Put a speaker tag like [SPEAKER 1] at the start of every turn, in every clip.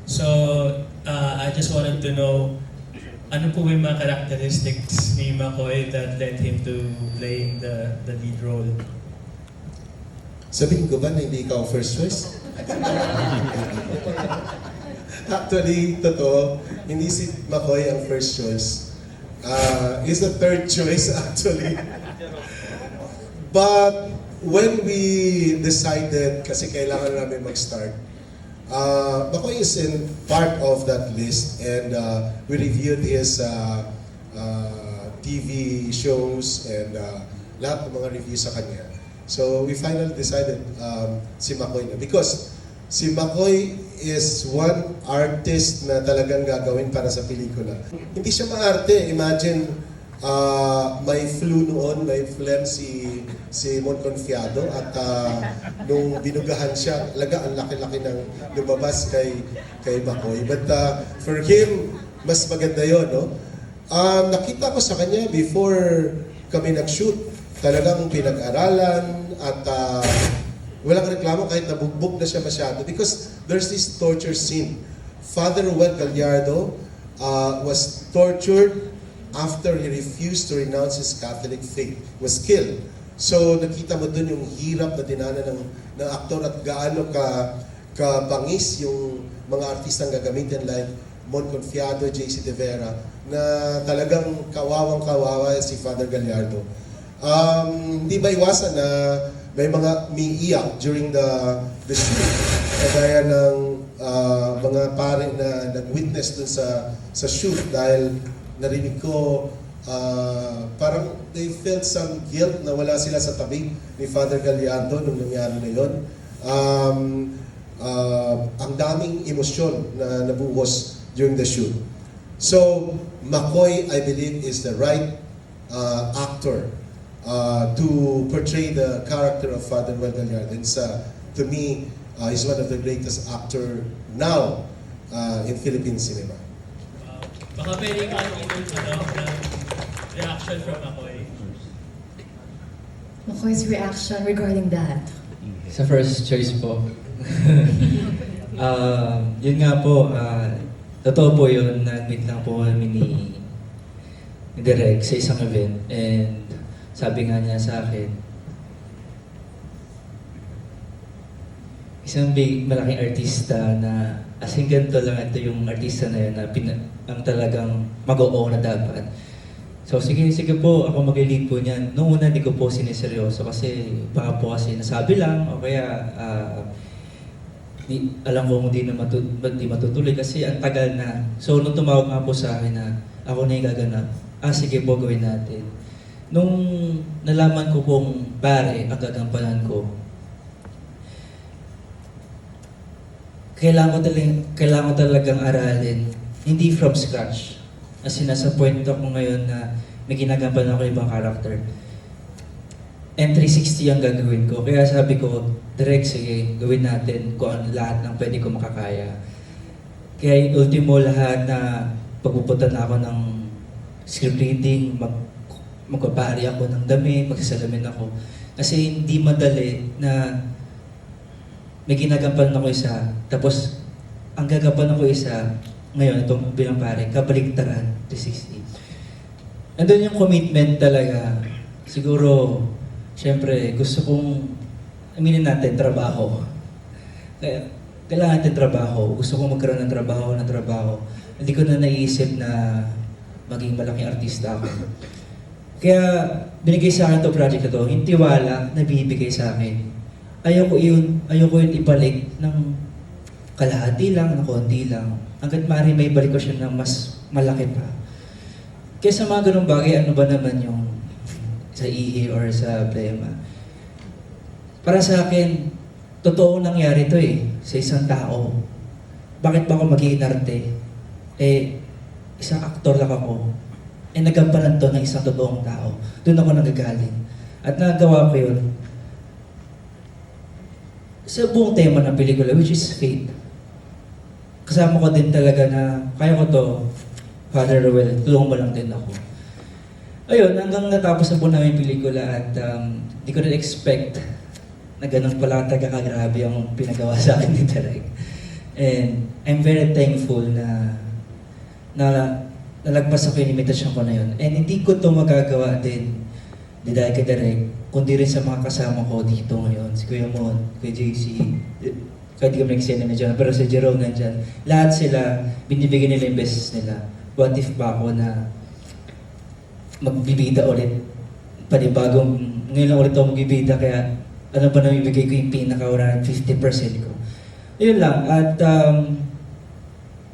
[SPEAKER 1] So, I just wanted to know, ano po yung mga characteristics ni McCoy that led him to playing the lead role?
[SPEAKER 2] Sabihin ko ba na hindi ikaw first choice? Actually, totoo, hindi si McCoy ang first choice. He's the third choice actually. But when we decided, kasi kailangan namin mag-start, McCoy is in part of that list, and we reviewed his TV shows and lahat ng mga reviews sa kanya. So we finally decided si McCoy na, because si McCoy is one artist na talagang gagawin para sa pelikula. Hindi siya maarte. Imagine, may flu noon, may phlegm si Mon Confiado, at nung binugahan siya, talaga ang laki-laki ng lumabas kay McCoy. But for him, mas maganda yun, no? Nakita ko sa kanya before kami nag-shoot, talagang pinag-aralan at walang reklamo kahit nabugbog na siya masyado, because there's this torture scene. Father Ruel Gallardo was tortured after he refused to renounce his Catholic faith, was killed. So nakita mo dun yung hirap na dinanan ng aktor at gaano kabangis yung mga artistang gagamitin like Mon Confiado, JC De Vera, na talagang kawawang-kawawa si Father Gallardo. Hindi ba iwasan na may mga umiiyak during the shoot, kagaya ng mga pare na nag-witness dun sa shoot, dahil narinig ko parang they felt some guilt na wala sila sa tabi ni Father Gallardo nung nangyari na yun. Ang daming emosyon na nabuhos during the shoot. So McCoy, I believe, is the right actor to portray the character of Father Ruel Gallardo. And to me, he's one of the greatest actor now in Philippine cinema.
[SPEAKER 1] Baka pwede makikita ng reaction from McCoy.
[SPEAKER 3] McCoy's reaction regarding that.
[SPEAKER 4] Sa first choice po. Yun nga po, totoo po yun, nag-meet lang po kami ni Direk sa isang event, and sabi nga niya sa akin, isang malaking artista na as in ganito lang, ito yung artista na yun na ang talagang mag-oo na dapat. So sige po, ako mag-lead po niyan. Noong una, di ko po siniseryoso kasi baka po kasi nasabi lang, o kaya alam ko hindi matutuloy kasi ang tagal na. So nung tumawag nga po sa akin na ako na yung gaganap, sige po, gawin natin. Nung nalaman ko kung pare ang gagampanan ko, kailangan ko talagang aralin, hindi from scratch. As in, nasa point ako ngayon na may ginagampanan ako ibang character. And 360 ang gagawin ko. Kaya sabi ko, direct, sige, gawin natin kung ano lahat ng pwede ko makakaya. Kaya ultimo lahat na pagpupunta na ako ng script reading, magpapari ako ng damit, magsasalamin ako. Kasi hindi madali na may ginagampanan ako isa, tapos ang gagampanan ko isa, ngayon itong bilang pare, kabaligtaran, 360. Andun yung commitment talaga. Siguro, syempre, gusto kong, aminin natin, trabaho. Kailangan natin trabaho. Gusto kong magkaroon ng trabaho. Hindi ko na naisip na maging malaking artista ako. Kaya binigay sa akin itong project na to, yung tiwala na binibigay sa akin. Ayoko yun ibalik ng kalahati lang, ng konti lang. Hanggat maaari may balik ko siya ng mas malaki pa. Kaya sa mga ganung bagay, ano ba naman yung sa ihi or sa plema? Para sa akin, totoo nangyari to sa isang tao. Bakit ba ako mag-iinarte? Isang aktor lang ako. Nagampanan to ng isang totoong tao. Doon ako nagagaling. At nagawa ko yun sa buong tema ng pelikula, which is faith. Kasama ko din talaga na, kaya ko to, Father Ruel, tulungan mo lang din ako. Ayun, hanggang natapos na po namin yung pelikula at di ko rin expect na ganun pala taga-kagrabe ang pinagawa sa akin ni Direk. And I'm very thankful na nalagpas ako yung limitasyon ko na yun. And hindi ko to magagawa din dahil kay Direk, kundi rin sa mga kasama ko dito ngayon. Si Kuya Mon, Kuya JC, kahit di kami nagsena na dyan, pero si Jerome nandyan. Lahat sila, binibigyan nila yung beses nila. What if ba ako na magbibida ulit? Ngayon lang ulit ako magbibida, kaya ano ba na ibigay ko yung pinaka-150% ko. Yun lang, at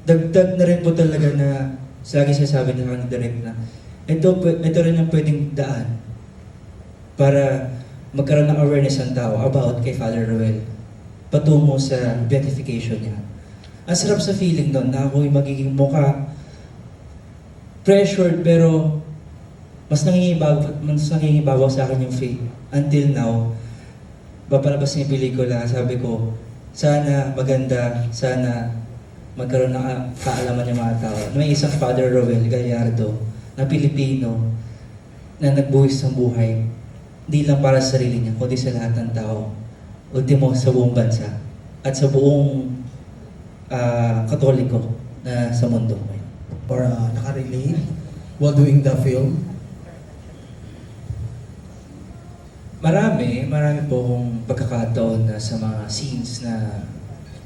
[SPEAKER 4] dagdag na rin po talaga na lagi sinasabi na kang direct na ito rin ang pwedeng daan para magkaroon ng awareness ang tao about kay Father Ruel patungo sa beatification niya. Ang sarap sa feeling nun na ako'y magiging mukha pressured pero mas nangingibabaw sa akin yung faith. Until now, papalabas niya yung pelikula, sabi ko, sana maganda, sana magkaroon ng kaalaman yung mga tao. May isang Father Ruel Gallardo na Pilipino na nagbuhis ng buhay. Hindi lang para sa sarili niya, kundi sa lahat ng tao. Ultimo sa buong bansa at sa buong Katoliko na sa mundo.
[SPEAKER 5] Or nakarelate while doing the film?
[SPEAKER 4] Marami po akong pagkakataon na sa mga scenes na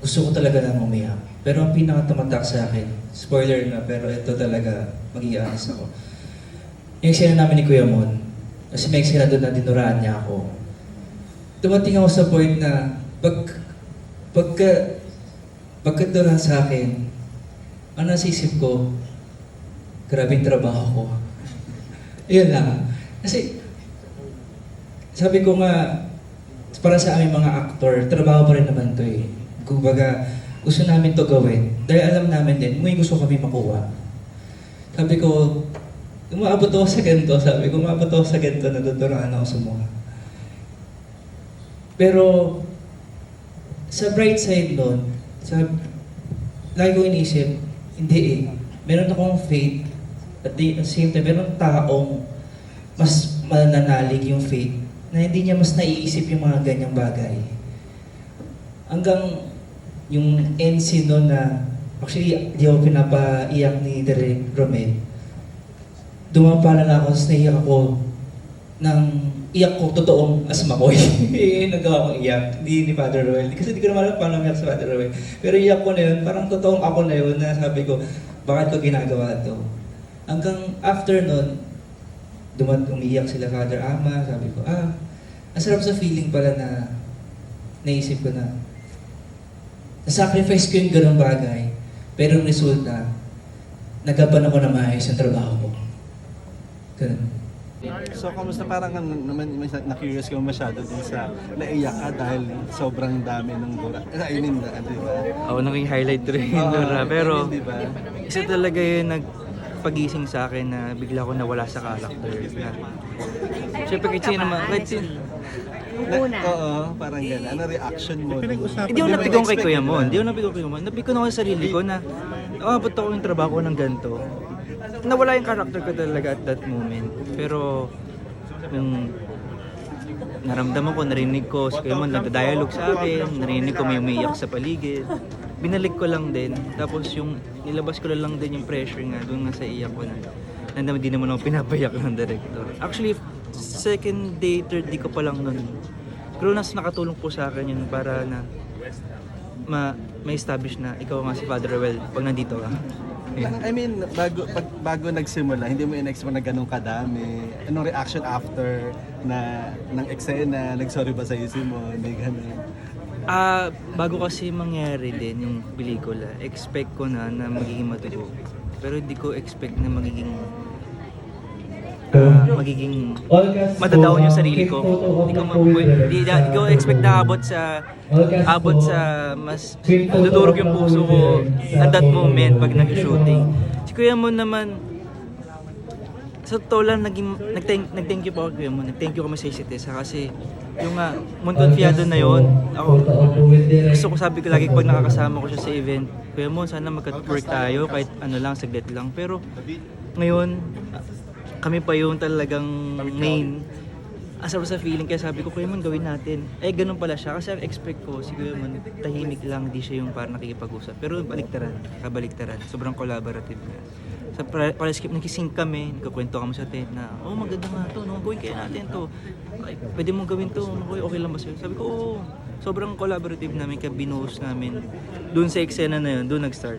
[SPEAKER 4] gusto ko talaga na umiyak. Pero ang pinakatumatak sa akin, spoiler na, pero ito talaga, mag-i-honest ako. Yung eksena namin ni Kuya Mon, kasi may eksena doon na dinuraan niya ako. Dumating ako sa point na, pagkadura sa akin, ang nasa isip ko, grabing trabaho ko. Yun lang. Kasi, sabi ko nga, para sa aming mga aktor, trabaho pa rin naman to eh. Kumbaga, gusto namin to gawin. Dahil alam namin din, may gusto kami makuha. Sabi ko, umaabot ako sa ganito. Sabi ko, umaabot ako sa ganito, naduduraan ako sa mukha. Pero, sa bright side nun, lagi ko inisip, hindi eh. Meron akong faith, at the same time, meron taong mas mananalig yung faith na hindi niya mas naiisip yung mga ganyang bagay. Hanggang yung NC noon na, actually, di ako pinapaiyak ni Direk Romel. Dumapala na ako, tapos naiyak ako ng iyak ko totoong asma ko. Nagawa kong iyak, hindi ni Father Ruel. Kasi di ko naman alam paano umiyak sa Father Ruel. Pero iyak ko na yun, parang totoong ako na yun na sabi ko, bakit ko ginagawa to? Hanggang after nun, umiiyak sila Father Ama, sabi ko, ang sarap sa feeling pala na naisip ko na nasacrifice ko yung ganong bagay, pero ang resulta, nagapan ako na maayos ang trabaho ko. Ganun.
[SPEAKER 6] So, kamusta parang na-curious ka masyado din sa naiyak ka dahil sobrang dami ng dura. I mean, di ba?
[SPEAKER 7] Oo, naging highlight rin yung Dora. Pero,
[SPEAKER 6] di ba?
[SPEAKER 7] isa talaga yung nagpagising sa akin na bigla ko nawala sa character. Siyempre, kahit sino naman,
[SPEAKER 6] Oo, parang gano'n. Ano reaction mo?
[SPEAKER 7] Hindi ako napigong kay Kuya Mon. Napikon ako sa sarili ko na nakabot ako yung trabaho ko ng ganito. Nawala yung character ko talaga at that moment. Pero, yung naramdaman ko, narinig ko, si Kuya Mon nagda-dialogue sa akin, narinig ko may umiiyak sa paligid. Binalik ko lang din. Tapos yung nilabas ko lang din yung pressure nga doon nga sa iyak ko na hindi naman ako pinapayak ng director. Actually, second day, third day ko pa lang nun. Pero nakatulong po sa akin yun para na ma-establish na ikaw nga si Father Ruel pag nandito ka.
[SPEAKER 6] I mean, bago nagsimula, hindi mo in-expect na ganun kadami. Anong reaction after ng eksena? Nag-sorry ba sa'yo si Mon? Hindi ganun.
[SPEAKER 7] Bago kasi mangyari din yung pelikula, expect ko na magiging matugo. Pero hindi ko expect na magiging madadown yung sarili ko. Hindi ko expect na abot sa mas nadudurog yung puso ko at that moment pag nag-shooting. Si Kuya Mon naman, sa totoo lang, nag-thank you po ako Kuya Mon. Nag-thank you kami sa Isitesa kasi yung Mon Confiado na yun, gusto ko sabi ko lagi pag nakakasama ko siya sa event, Kuya Mon, sana mag-work tayo kahit ano lang, saglit lang. Pero ngayon, kami pa yung talagang main asar sa feeling, kaya sabi ko, Kuya Mon, gawin natin. Eh, ganun pala siya. Kasi expect ko, si Kuya Mon, tahimik lang, di siya yung parang nakikipag-usap. Pero kabaliktaran. Sobrang collaborative niya. Sa skip, nag-sync kami, nagkakwento kami sa tent na, oh, maganda nga to, no? Gawin kaya natin to. Ay, pwede mong gawin to, okay lang ba sa'yo? Sabi ko, oo. Sobrang collaborative namin, kaya binuhos namin. Doon sa eksena na yun, doon nag-start.